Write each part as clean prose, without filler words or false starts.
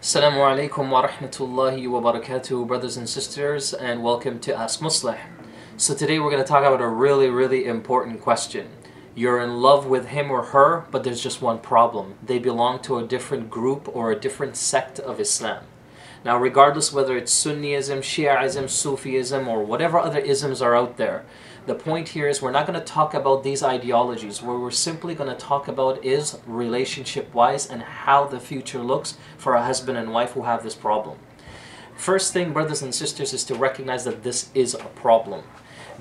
Assalamu alaikum wa rahmatullahi wa barakatuh, brothers and sisters, and welcome to Ask Musleh. So today we're going to talk about a really important question. You're in love with him or her, but there's just one problem. They belong to a different group or a different sect of Islam. Now, regardless whether it's Sunniism, Shiaism, Sufism, or whatever other isms are out there, the point here is we're not going to talk about these ideologies. What we're simply going to talk about is relationship-wise and how the future looks for a husband and wife who have this problem. First thing, brothers and sisters, is to recognize that this is a problem.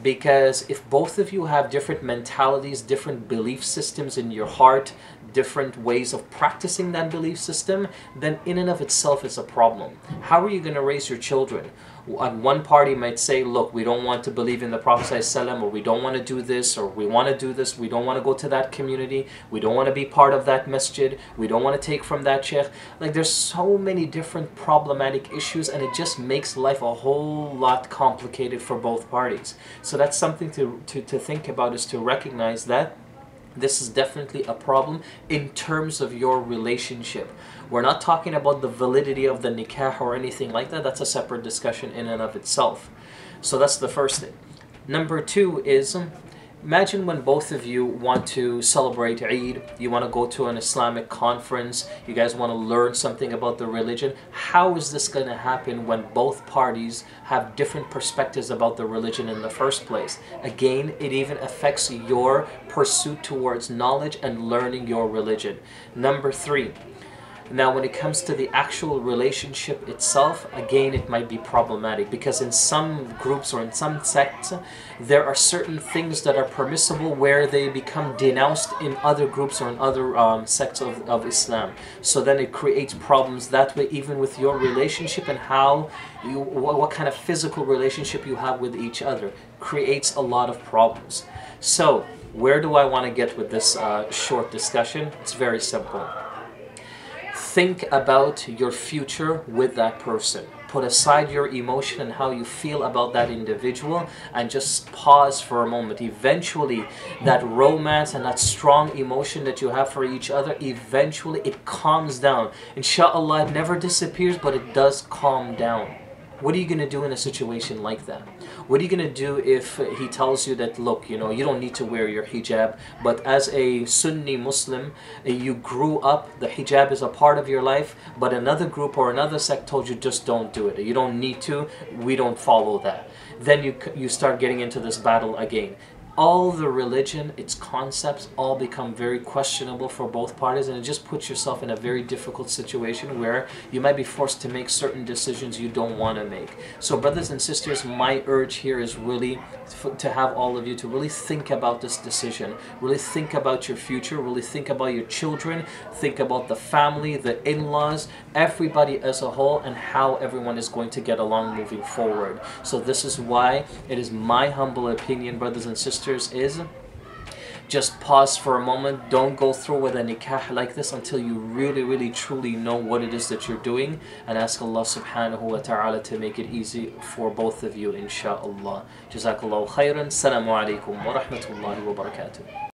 Because if both of you have different mentalities, different belief systems in your heart, different ways of practicing that belief system, then in and of itself is a problem. How are you going to raise your children? One party might say, look, we don't want to believe in the Prophet ﷺ, or we don't want to do this, or we want to do this, we don't want to go to that community, we don't want to be part of that masjid, we don't want to take from that sheikh. Like, there's so many different problematic issues, and it just makes life a whole lot complicated for both parties. So that's something to think about, is to recognize that this is definitely a problem in terms of your relationship. We're not talking about the validity of the nikah or anything like that. That's a separate discussion in and of itself. So that's the first thing. Number two is, imagine when both of you want to celebrate Eid, you want to go to an Islamic conference, you guys want to learn something about the religion. How is this going to happen when both parties have different perspectives about the religion in the first place? Again, it even affects your pursuit towards knowledge and learning your religion. Number three, now when it comes to the actual relationship itself, again, it might be problematic, because in some groups or in some sects, there are certain things that are permissible where they become denounced in other groups or in other sects of Islam. So then it creates problems that way, even with your relationship and how you, what kind of physical relationship you have with each other. Creates a lot of problems. So where do I want to get with this short discussion? It's very simple. Think about your future with that person. Put aside your emotion and how you feel about that individual, and just pause for a moment. Eventually, that romance and that strong emotion that you have for each other, eventually it calms down. Inshallah, it never disappears, but it does calm down. What are you going to do in a situation like that? What are you going to do if he tells you that, look, you know, you don't need to wear your hijab, but as a Sunni Muslim, you grew up, the hijab is a part of your life, but another group or another sect told you just don't do it. You don't need to, we don't follow that. Then you start getting into this battle again. All the religion, its concepts, all become very questionable for both parties, and it just puts yourself in a very difficult situation where you might be forced to make certain decisions you don't want to make. So brothers and sisters, my urge here is really to have all of you to really think about this decision, really think about your future, really think about your children, think about the family, the in-laws, everybody as a whole, and how everyone is going to get along moving forward. So this is why it is my humble opinion, brothers and sisters, is just pause for a moment. Don't go through with a nikah like this until you really truly know what it is that you're doing, and ask Allah subhanahu wa ta'ala to make it easy for both of you, inshaAllah. Jazakallahu khairan. Assalamu alaikum wa rahmatullahi wa barakatuh.